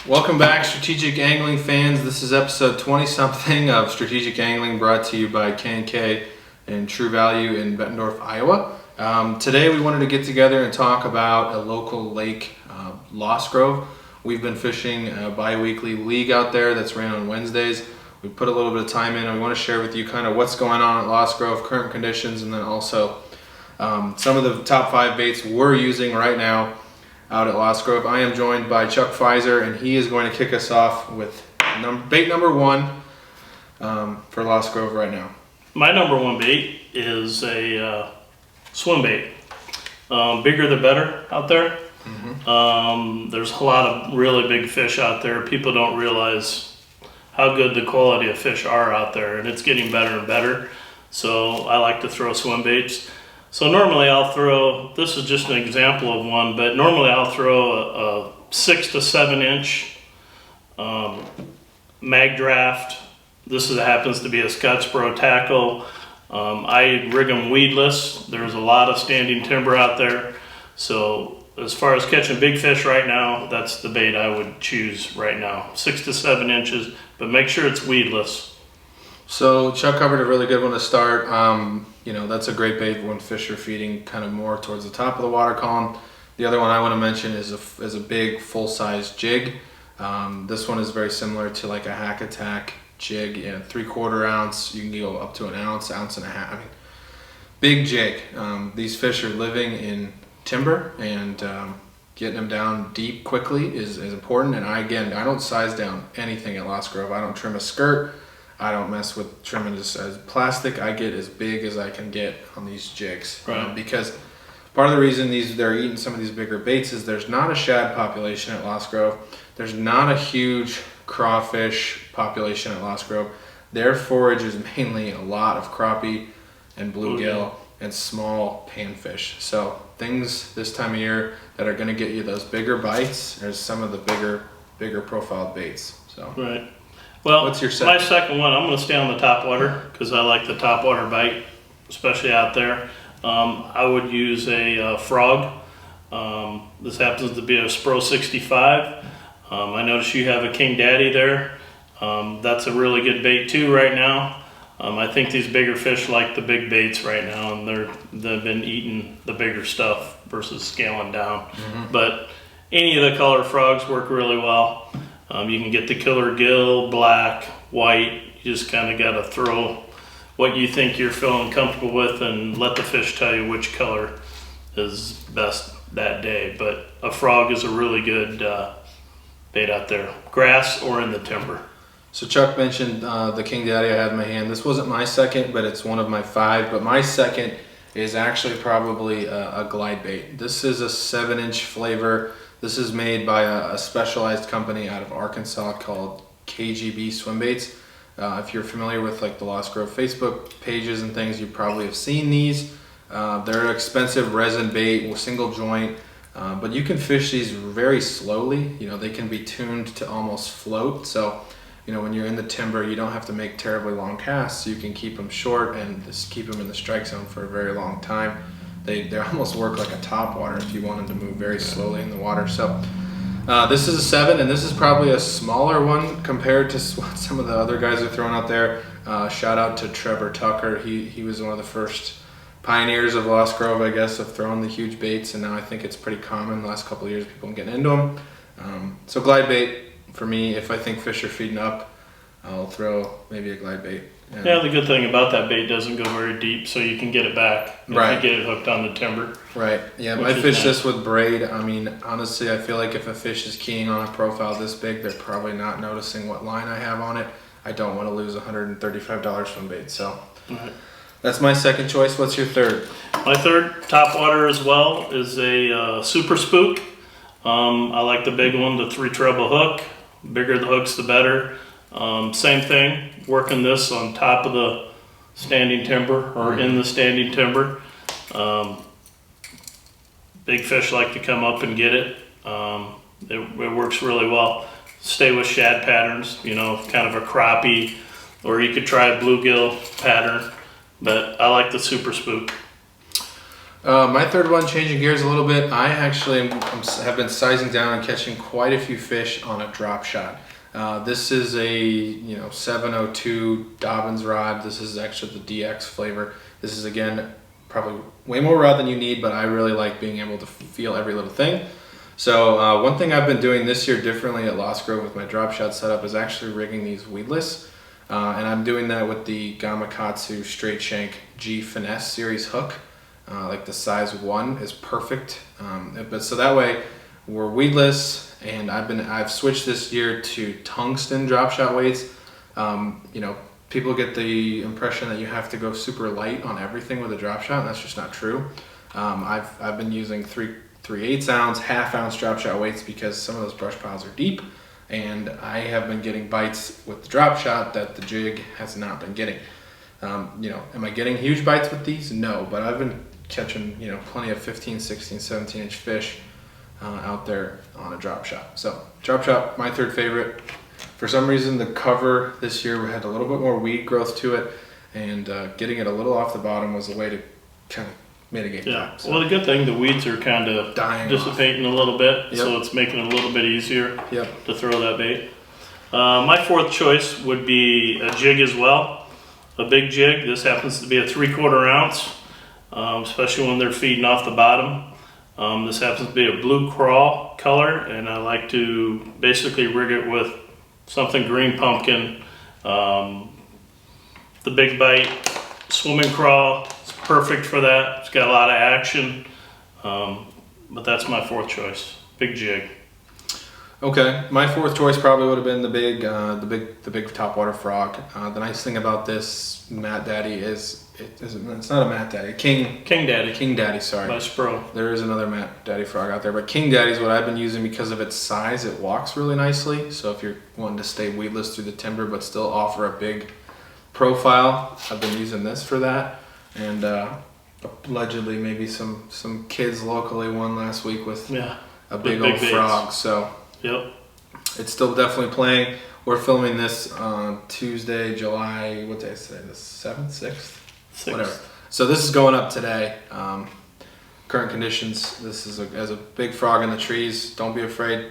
Welcome back, Strategic Angling fans. This is episode 20-something of Strategic Angling, brought to you by K&K and True Value in Bettendorf, Iowa. Today we wanted to get together and talk about a local lake, Lost Grove. We've been fishing a bi-weekly league out there that's ran on Wednesdays. We put a little bit of time in and we want to share with you kind of what's going on at Lost Grove, current conditions, and then also some of the top 5 baits we're using right now out at Lost Grove. I am joined by Chuck Fiser, and he is going to kick us off with bait number 1 for Lost Grove right now. My number 1 bait is a swim bait. Bigger the better out there. There's a lot of really big fish out there. People don't realize how good the quality of fish are out there, and it's getting better and better. So I like to throw swim baits. So normally I'll throw, this is just an example of one, but normally I'll throw a 6 to 7 inch mag draft. This happens to be a Scottsboro tackle. I rig them weedless. There's a lot of standing timber out there. So as far as catching big fish right now, that's the bait I would choose right now. 6 to 7 inches, but make sure it's weedless. So Chuck covered a really good one to start. That's a great bait when fish are feeding kind of more towards the top of the water column. The other one I want to mention is a big full-size jig. This one is very similar to like a hack attack jig, 3/4 ounce. You can go up to an ounce and a half. Big jig. These fish are living in timber, and getting them down deep quickly is important. And I don't size down anything at Lost Grove. I don't trim a skirt. I don't mess with trimming as plastic. I get as big as I can get on these jigs. Right. Because part of the reason they're eating some of these bigger baits is there's not a shad population at Lost Grove. There's not a huge crawfish population at Lost Grove. Their forage is mainly a lot of crappie and bluegill and small panfish. So things this time of year that are going to get you those bigger bites, there's some of the bigger profiled baits. So. Right. Well, what's your second? My second one, I'm going to stay on the top water because I like the top water bite, especially out there. I would use a frog. This happens to be a Spro 65. I notice you have a King Daddy there. That's a really good bait too right now. I think these bigger fish like the big baits right now, and they've been eating the bigger stuff versus scaling down. But any of the color frogs work really well. You can get the killer gill, black, white. You just kind of got to throw what you think you're feeling comfortable with and let the fish tell you which color is best that day. But a frog is a really good bait out there, grass or in the timber. So Chuck mentioned the King Daddy I have in my hand. This wasn't my second, but it's one of my 5. But my second is actually probably a glide bait. This is a 7-inch flavor. This is made by a specialized company out of Arkansas called KGB Swimbaits. If you're familiar with like the Lost Grove Facebook pages and things, you probably have seen these. They're an expensive resin bait with single joint, but you can fish these very slowly. They can be tuned to almost float. So, when you're in the timber, you don't have to make terribly long casts. You can keep them short and just keep them in the strike zone for a very long time. They almost work like a top water if you want them to move very slowly in the water. So this is a 7, and this is probably a smaller one compared to what some of the other guys are throwing out there. Shout out to Trevor Tucker. He was one of the first pioneers of Lost Grove, I guess, of throwing the huge baits, and now I think it's pretty common the last couple of years, people getting into them. So glide bait for me, if I think fish are feeding up, I'll throw maybe a glide bait. Yeah, the good thing about that bait doesn't go very deep, so you can get it back if you get it hooked on the timber. Right. Yeah, I fished this with braid. Honestly, I feel like if a fish is keying on a profile this big, they're probably not noticing what line I have on it. I don't want to lose $135 from bait. So that's my second choice. What's your third? My third, top water as well, is a Super Spook. I like the big one, the 3 treble hook. Bigger the hooks, the better. Same thing, working this on top of the standing timber or in the standing timber. Big fish like to come up and get it. It works really well. Stay with shad patterns, kind of a crappie, or you could try a bluegill pattern, but I like the Super Spook. My third one, changing gears a little bit. I actually have been sizing down and catching quite a few fish on a drop shot. This is a 702 Dobbins rod. This is actually the DX flavor. This is again probably way more rod than you need, but I really like being able to feel every little thing. So one thing I've been doing this year differently at Lost Grove with my drop shot setup is actually rigging these weedless. And I'm doing that with the Gamakatsu Straight Shank G Finesse series hook. Like the size 1 is perfect. But so that way we're weedless, and I've switched this year to tungsten drop shot weights. People get the impression that you have to go super light on everything with a drop shot, and that's just not true. I've been using 3/8 ounce, half-ounce drop shot weights because some of those brush piles are deep, and I have been getting bites with the drop shot that the jig has not been getting. Am I getting huge bites with these? No, but I've been catching plenty of 15, 16, 17 inch fish out there on a drop shot. So drop shot, my third favorite. For some reason, the cover this year had a little bit more weed growth to it, and getting it a little off the bottom was a way to kind of mitigate that. So, well, the good thing, the weeds are kind of dissipating a little bit, so it's making it a little bit easier to throw that bait. My fourth choice would be a jig as well, a big jig. This happens to be a 3/4 ounce, especially when they're feeding off the bottom. This happens to be a blue craw color, and I like to basically rig it with something green pumpkin. The big bite swimming craw is perfect for that. It's got a lot of action, but that's my fourth choice, big jig. Okay, my fourth choice probably would have been the big topwater frog. The nice thing about this Matt Daddy is it's not a Matt Daddy, King Daddy. Sorry, by Spro. There is another Matt Daddy frog out there, but King Daddy is what I've been using because of its size. It walks really nicely, so if you're wanting to stay weedless through the timber but still offer a big profile, I've been using this for that. And allegedly maybe some kids locally won last week with a big old frog. So it's still definitely playing. We're filming this on Tuesday, July, what day is today? The 7th, 6th? Whatever. So this is going up today. Current conditions, this is as a big frog in the trees. Don't be afraid.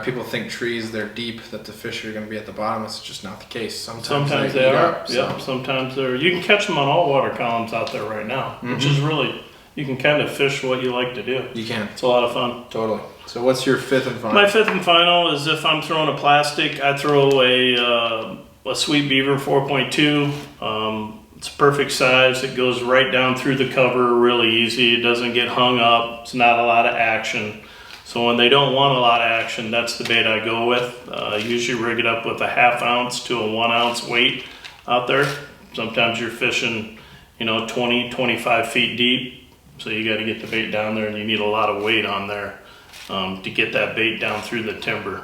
People think trees, they're deep, that the fish are going to be at the bottom. It's just not the case. Sometimes they are. Up, so. Sometimes they're. You can catch them on all water columns out there right now, which is really, you can kind of fish what you like to do. You can. It's a lot of fun. Totally. So what's your fifth and final? My fifth and final is if I'm throwing a plastic, I throw a Sweet Beaver 4.2. It's perfect size. It goes right down through the cover really easy. It doesn't get hung up. It's not a lot of action. So when they don't want a lot of action, that's the bait I go with. Usually rig it up with a 1/2 ounce to a 1 ounce weight out there. Sometimes you're fishing, 20, 25 feet deep. So you got to get the bait down there, and you need a lot of weight on there to get that bait down through the timber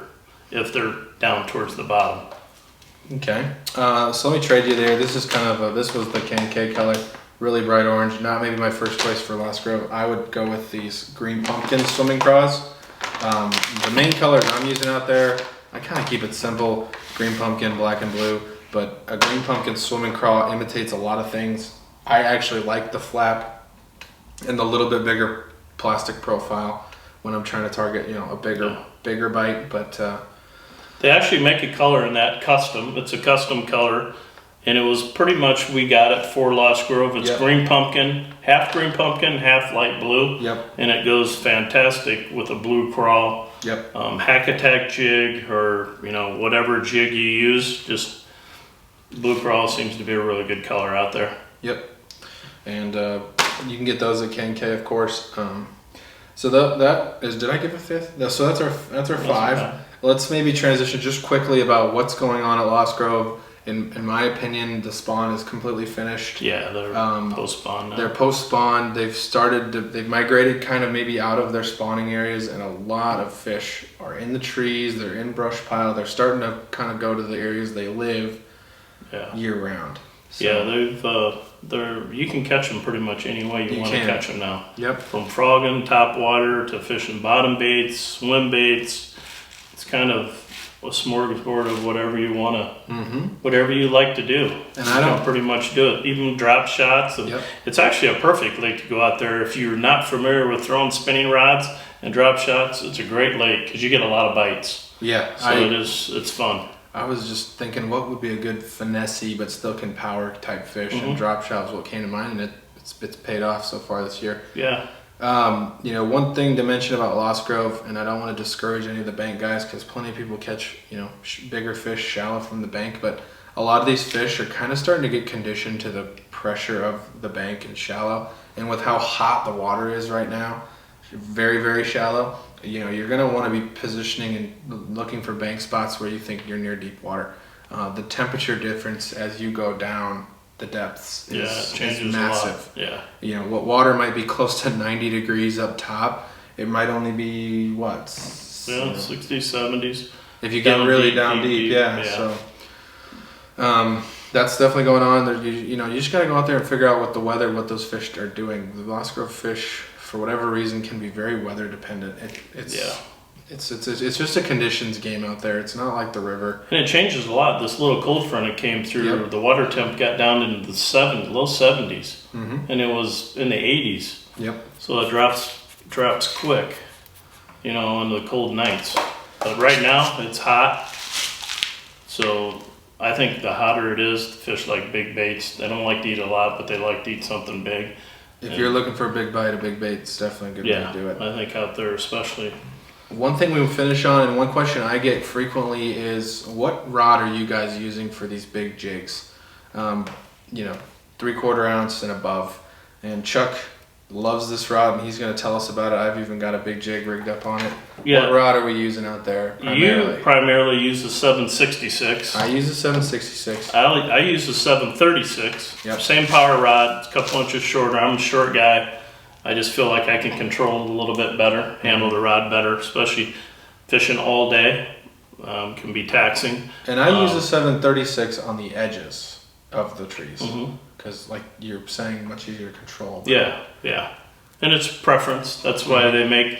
if they're down towards the bottom. Okay. So let me trade you there. This is this was the K color. Really bright orange. Not maybe my first choice for Lost Grove. I would go with these green pumpkin swimming craws. The main colors I'm using out there, I kind of keep it simple. Green pumpkin, black and blue. But a green pumpkin swimming craw imitates a lot of things. I actually like the flap and the little bit bigger plastic profile when I'm trying to target, a bigger bite. But they actually make a color in that custom. It's a custom color. And it was pretty much, we got it for Lost Grove. It's green pumpkin, half light blue. And it goes fantastic with a blue crawl. Hack attack jig or, whatever jig you use. Just blue crawl seems to be a really good color out there. And you can get those at K&K, of course. So that is, did I give a fifth? No, so that's our five. Let's maybe transition just quickly about what's going on at Lost Grove. In my opinion, the spawn is completely finished. Yeah, they're post-spawn now. They're post-spawn. They've migrated kind of maybe out of their spawning areas, and a lot of fish are in the trees. They're in brush pile. They're starting to kind of go to the areas they live year round. So, you can catch them pretty much any way you want to catch them now. From frogging top water to fishing bottom baits, swim baits. It's kind of a smorgasbord of whatever you wanna, Mm-hmm. whatever you like to do. And You I can don't. pretty much do it. Even drop shots. And Yep. it's actually a perfect lake to go out there if you're not familiar with throwing spinning rods and drop shots. It's a great lake because you get a lot of bites. Yeah. So it's fun. I was just thinking what would be a good finesse but still can power type fish, and drop shot was what came to mind, and it's paid off so far this year. Yeah. You know, one thing to mention about Lost Grove, and I don't want to discourage any of the bank guys because plenty of people catch, you know, bigger fish shallow from the bank, but a lot of these fish are kind of starting to get conditioned to the pressure of the bank and shallow. And with how hot the water is right now, very, very shallow, you know, you're going to want to be positioning and looking for bank spots where you think you're near deep water. The temperature difference as you go down the depths is changes massive. a lot. Yeah. You know, what water might be close to 90 degrees up top, it might only be what? Yeah, You know, 60s, 70s. if you get Down really deep, down deep, deep, deep, yeah. yeah. So that's definitely going on. You know, you just got to go out there and figure out what those fish are doing. The Lost Grove fish, for whatever reason, can be very weather dependent. It's just a conditions game out there. It's not like the river. And it changes a lot. This little cold front that came through, the water temp got down into the low 70s, and it was in the 80s. Yep. So it drops quick, you know, on the cold nights. But right now it's hot, so I think the hotter it is, the fish like big baits. They don't like to eat a lot, but they like to eat something big. If you're looking for a big bite, a big bait, it's definitely a good way to do it. I think out there especially. One thing we finish on, and one question I get frequently is, what rod are you guys using for these big jigs? You know, 3/4 ounce and above. And Chuck loves this rod, and he's going to tell us about it. I've even got a big jig rigged up on it. Yeah. What rod are we using out there primarily? You primarily use the 766. I use a 766. I use the 736. Yep. Same power rod, it's a couple inches shorter. I'm a short guy. I just feel like I can control it a little bit better, handle the rod better, especially fishing all day. Can be taxing. And I use a 736 on the edges of the trees. Mm-hmm. Because, like you're saying, much easier to control. Yeah. And it's preference. That's why they make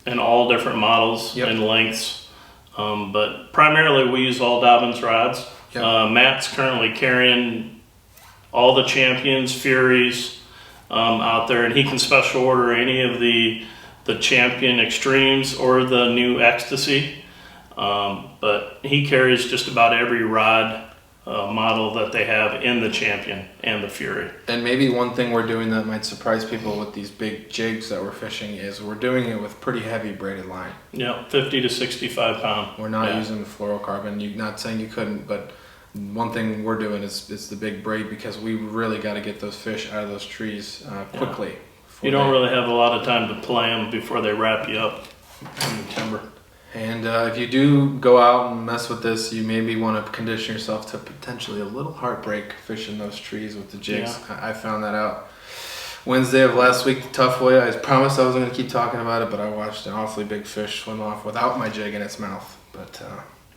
in all different models and lengths. But primarily we use all Dobbins rods. Yep. Matt's currently carrying all the Champions, Furies out there, and he can special order any of the Champion Extremes or the new Ecstasy. But he carries just about every rod model that they have in the Champion and the Fury. And maybe one thing we're doing that might surprise people with these big jigs that we're fishing is we're doing it with pretty heavy braided line. Yeah, 50 to 65 pound. We're not using the fluorocarbon. You're not saying you couldn't, but one thing we're doing is the big braid, because we really got to get those fish out of those trees quickly. You don't really have a lot of time to play them before they wrap you up. Timber. And if you do go out and mess with this, you maybe want to condition yourself to potentially a little heartbreak fishing those trees with the jigs. I found that out Wednesday of last week, the tough way. I promised I wasn't going to keep talking about it, but I watched an awfully big fish swim off without my jig in its mouth. But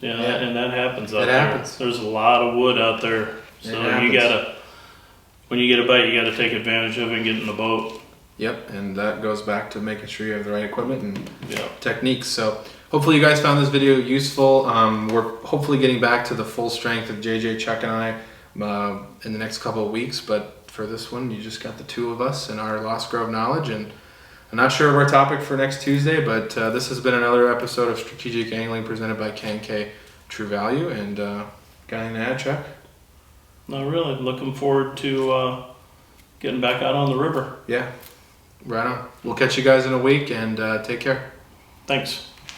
and that happens out It there. happens. There's a lot of wood out there, so you gotta, when you get a bite, you gotta take advantage of it and get in the boat. Yep, and that goes back to making sure you have the right equipment and techniques. So hopefully you guys found this video useful. We're hopefully getting back to the full strength of JJ, Chuck, and I in the next couple of weeks. But for this one, you just got the two of us and our Lost Grove knowledge. And I'm not sure of our topic for next Tuesday, but this has been another episode of Strategic Angling presented by K&K True Value. And got anything to add, Chuck? Not really. Looking forward to getting back out on the river. Yeah, right on. We'll catch you guys in a week, and take care. Thanks.